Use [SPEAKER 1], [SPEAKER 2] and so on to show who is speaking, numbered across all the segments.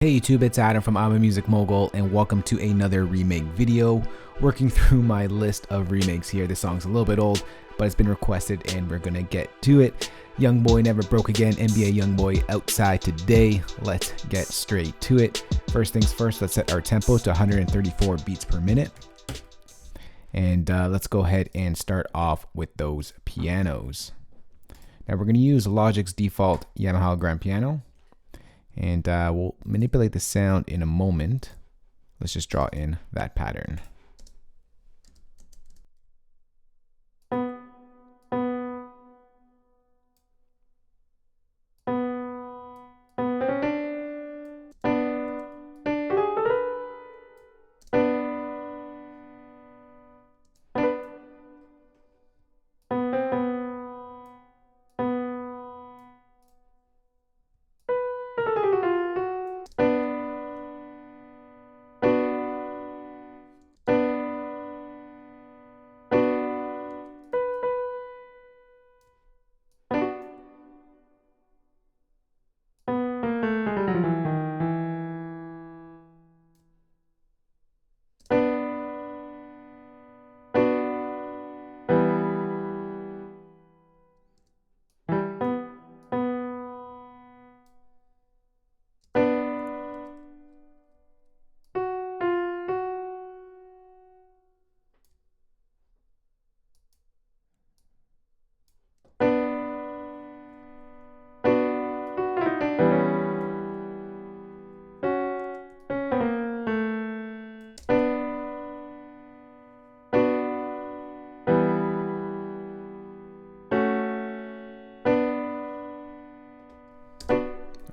[SPEAKER 1] Hey YouTube, it's Adam from I'm a Music Mogul, and welcome to another remake video. Working through my list of remakes here. This song's a little bit old, but it's been requested and we're gonna get to it. YoungBoy Never Broke Again, NBA YoungBoy outside today. Let's get straight to it. First things first, let's set our tempo to 134 beats per minute. And let's go ahead and start off with those pianos. Now we're gonna use Logic's default Yamaha grand piano. And we'll manipulate the sound in a moment. Let's just draw in that pattern.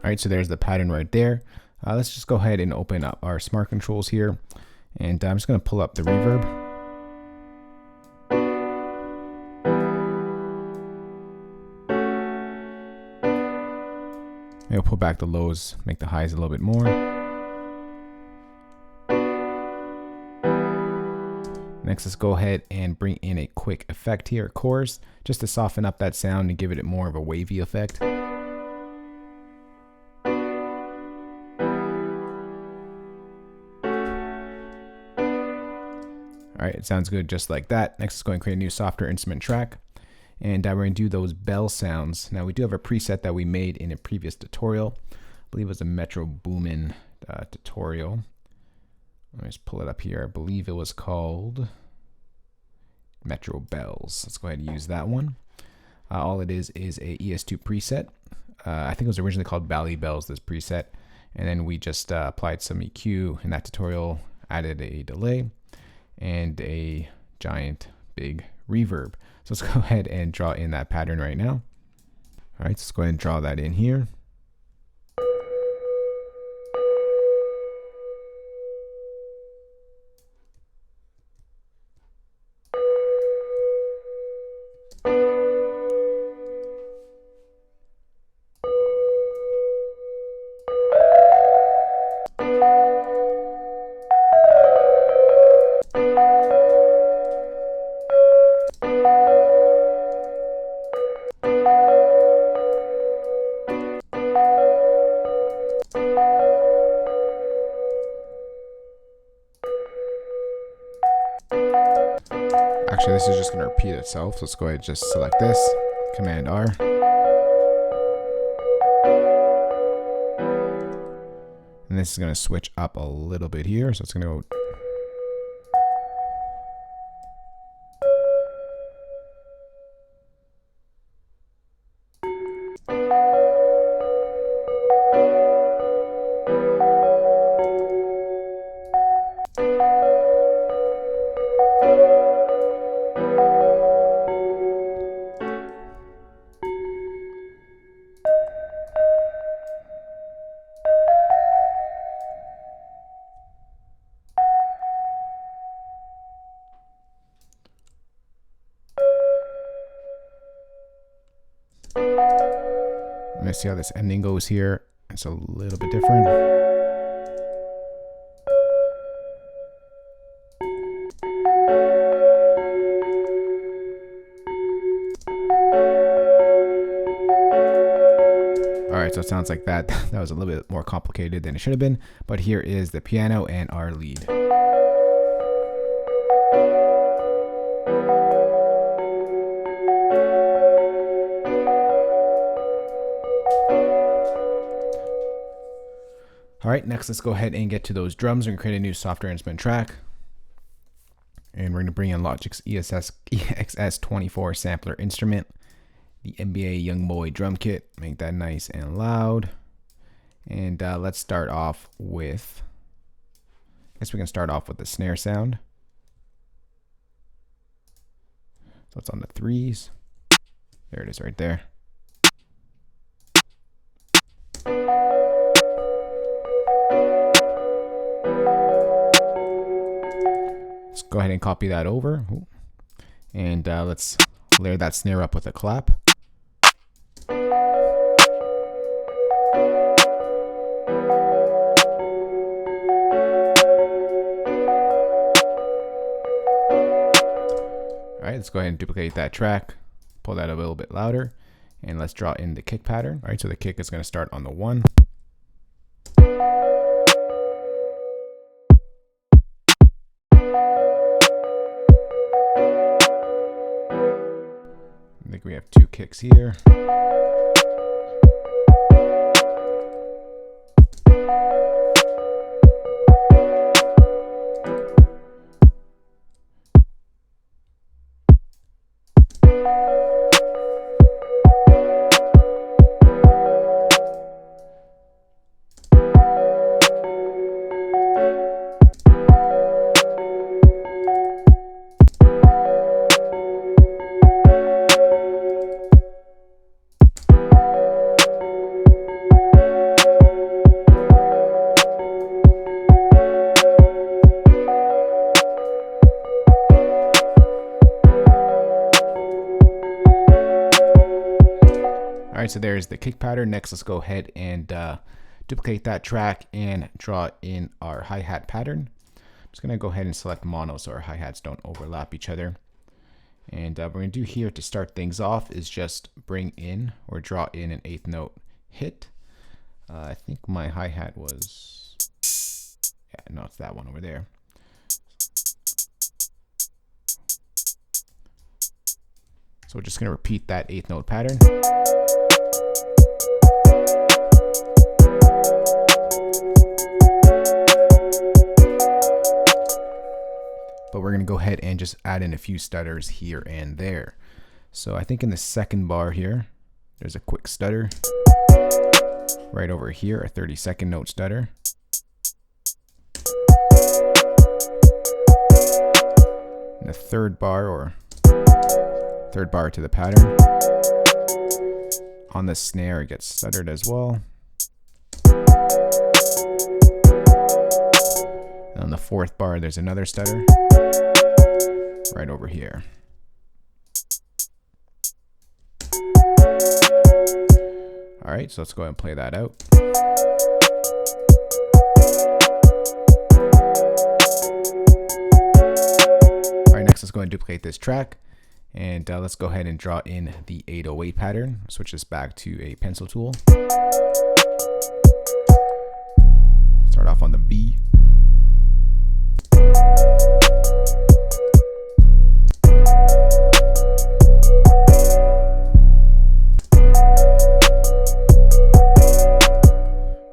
[SPEAKER 1] All right, so there's the pattern right there. Let's just go ahead and open up our smart controls here. And I'm just gonna pull up the reverb. Maybe I'll pull back the lows, make the highs a little bit more. Next, let's go ahead and bring in a quick effect here, chorus, just to soften up that sound and give it more of a wavy effect. All right, it sounds good just like that. Next, let's go and create a new softer instrument track. And we're gonna do those bell sounds. Now we do have a preset that we made in a previous tutorial. I believe it was a Metro Boomin tutorial. Let me just pull it up here. I believe it was called Metro Bells. Let's go ahead and use that one. All it is a ES2 preset. I think it was originally called Valley Bells, this preset. And then we just applied some EQ in that tutorial, added a delay, and a giant big reverb. So let's go ahead and draw in that pattern right now. All right, so let's go ahead and draw that in here. Actually, this is just going to repeat itself. So let's go ahead and just select this, Command R. And this is going to switch up a little bit here. So it's going to go. I'm gonna see how this ending goes here. It's a little bit different. it sounds like that. That was a little bit more complicated than it should have been, but here is the piano and our lead. All right, next let's go ahead and get to those drums. We're gonna create a new software instrument track. And we're gonna bring in Logic's EXS24 sampler instrument, the NBA YoungBoy drum kit, make that nice and loud. And let's start off with, I guess we can start off with the snare sound. So it's on the 3s. There it is right there. Let's go ahead and copy that over. And let's layer that snare up with a clap. All right, let's go ahead and duplicate that track, pull that a little bit louder, and let's draw in the kick pattern. All right, so the kick is going to start on the 1. I think we have 2 kicks here. All right, so there's the kick pattern. Next, let's go ahead and duplicate that track and draw in our hi-hat pattern. I'm just gonna go ahead and select mono so our hi-hats don't overlap each other. And what we're gonna do here to start things off is just bring in or draw in an 8th note hit. I think my hi-hat was, yeah, no, it's that one over there. So we're just gonna repeat that 8th note pattern. But we're gonna go ahead and just add in a few stutters here and there. So I think in the 2nd bar here, there's a quick stutter. Right over here, a 32nd note stutter. And the 3rd bar, or 3rd bar to the pattern. On the snare, it gets stuttered as well. And on the 4th bar, there's another stutter. Right over here. All right, so let's go ahead and play that out. All right, next let's go ahead and duplicate this track. And let's go ahead and draw in the 808 pattern. Switch this back to a pencil tool. Start off on the B.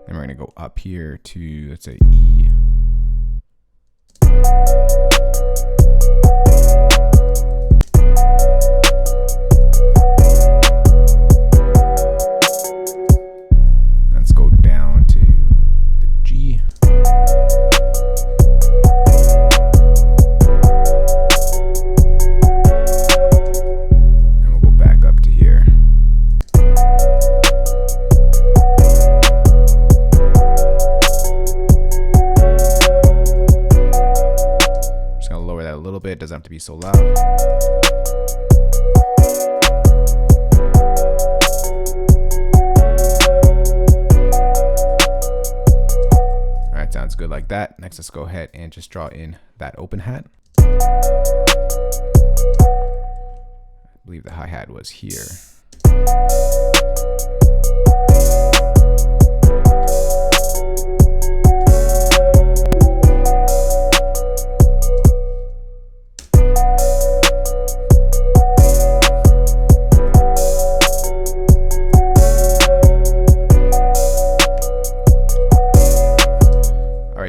[SPEAKER 1] Then we're going to go up here to, let's say, E. Let's go down to the G. And we'll go back up to here. Just gonna lower that a little bit, doesn't have to be so loud. Sounds good like that. Next, let's go ahead and just draw in that open hat. I believe the hi-hat was here.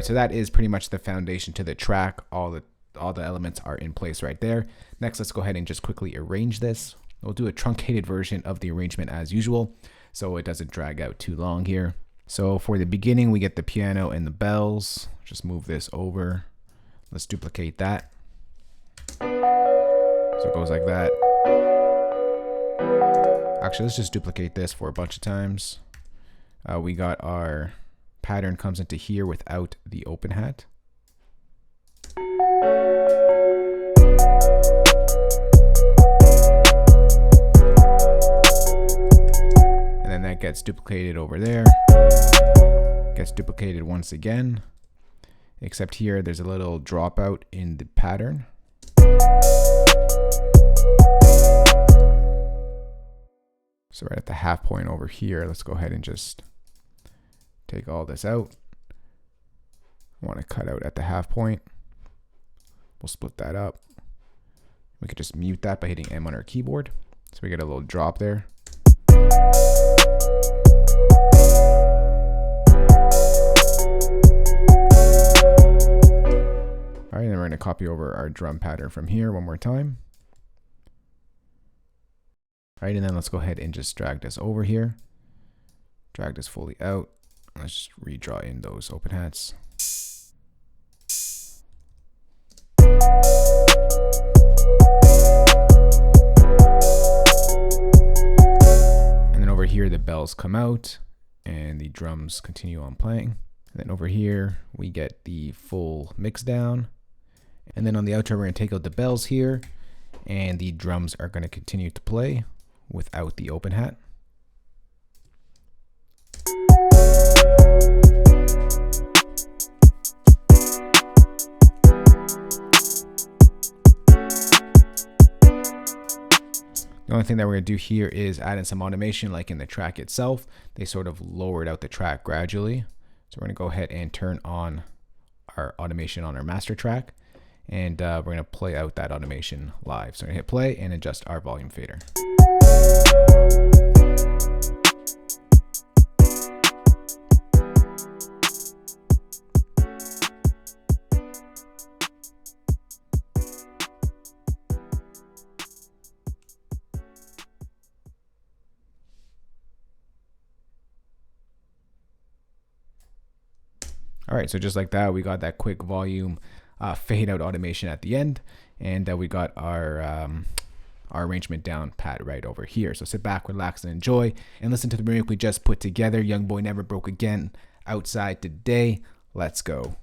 [SPEAKER 1] So that is pretty much the foundation to the track. All the elements are in place right there. Next, let's go ahead and just quickly arrange this. We'll do a truncated version of the arrangement as usual, so it doesn't drag out too long here. So for the beginning, we get the piano and the bells. Just move this over. Let's duplicate that. So it goes like that. Actually, let's just duplicate this for a bunch of times. We got our pattern comes into here without the open hat. And then that gets duplicated over there. Gets duplicated once again. Except here there's a little dropout in the pattern. So right at the half point over here, let's go ahead and just take all this out. I want to cut out at the half point. We'll split that up. We could just mute that by hitting M on our keyboard. So we get a little drop there. All right, then we're going to copy over our drum pattern from here one more time. All right, and then let's go ahead and just drag this over here. Drag this fully out. Let's just redraw in those open hats. And then over here, the bells come out and the drums continue on playing. And then over here, we get the full mix down. And then on the outro, we're going to take out the bells here and the drums are going to continue to play without the open hat. The only thing that we're going to do here is add in some automation like in the track itself. They sort of lowered out the track gradually. So we're going to go ahead and turn on our automation on our master track. And we're going to play out that automation live. So I'm going to hit play and adjust our volume fader. All right, so just like that, we got that quick volume fade out automation at the end, and we got our arrangement down pat right over here. So sit back, relax, and enjoy, and listen to the remake we just put together. YoungBoy Never Broke Again, outside today. Let's go.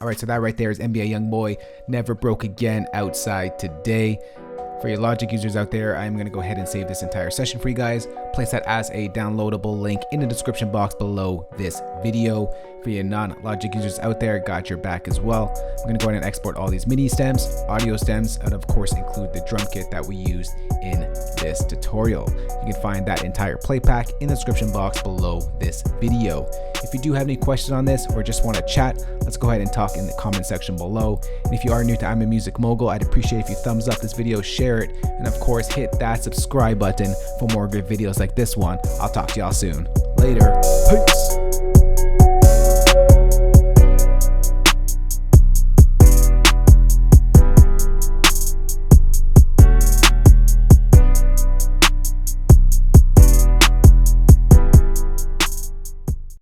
[SPEAKER 1] All right, so that right there is NBA YoungBoy Never Broke Again, outside today. For your Logic users out there, I'm going to go ahead and save this entire session for you guys. place that as a downloadable link in the description box below this video. For your non-Logic users out there, got your back as well. I'm going to go ahead and export all these MIDI stems, audio stems, and of course include the drum kit that we used in this tutorial. You can find that entire playpack in the description box below this video. If you do have any questions on this or just want to chat, let's go ahead and talk in the comment section below. And if you are new to I'm a Music Mogul, I'd appreciate if you thumbs up this video, share it, and of course hit that subscribe button for more good videos like this one. I'll talk to y'all soon. Later. Peace.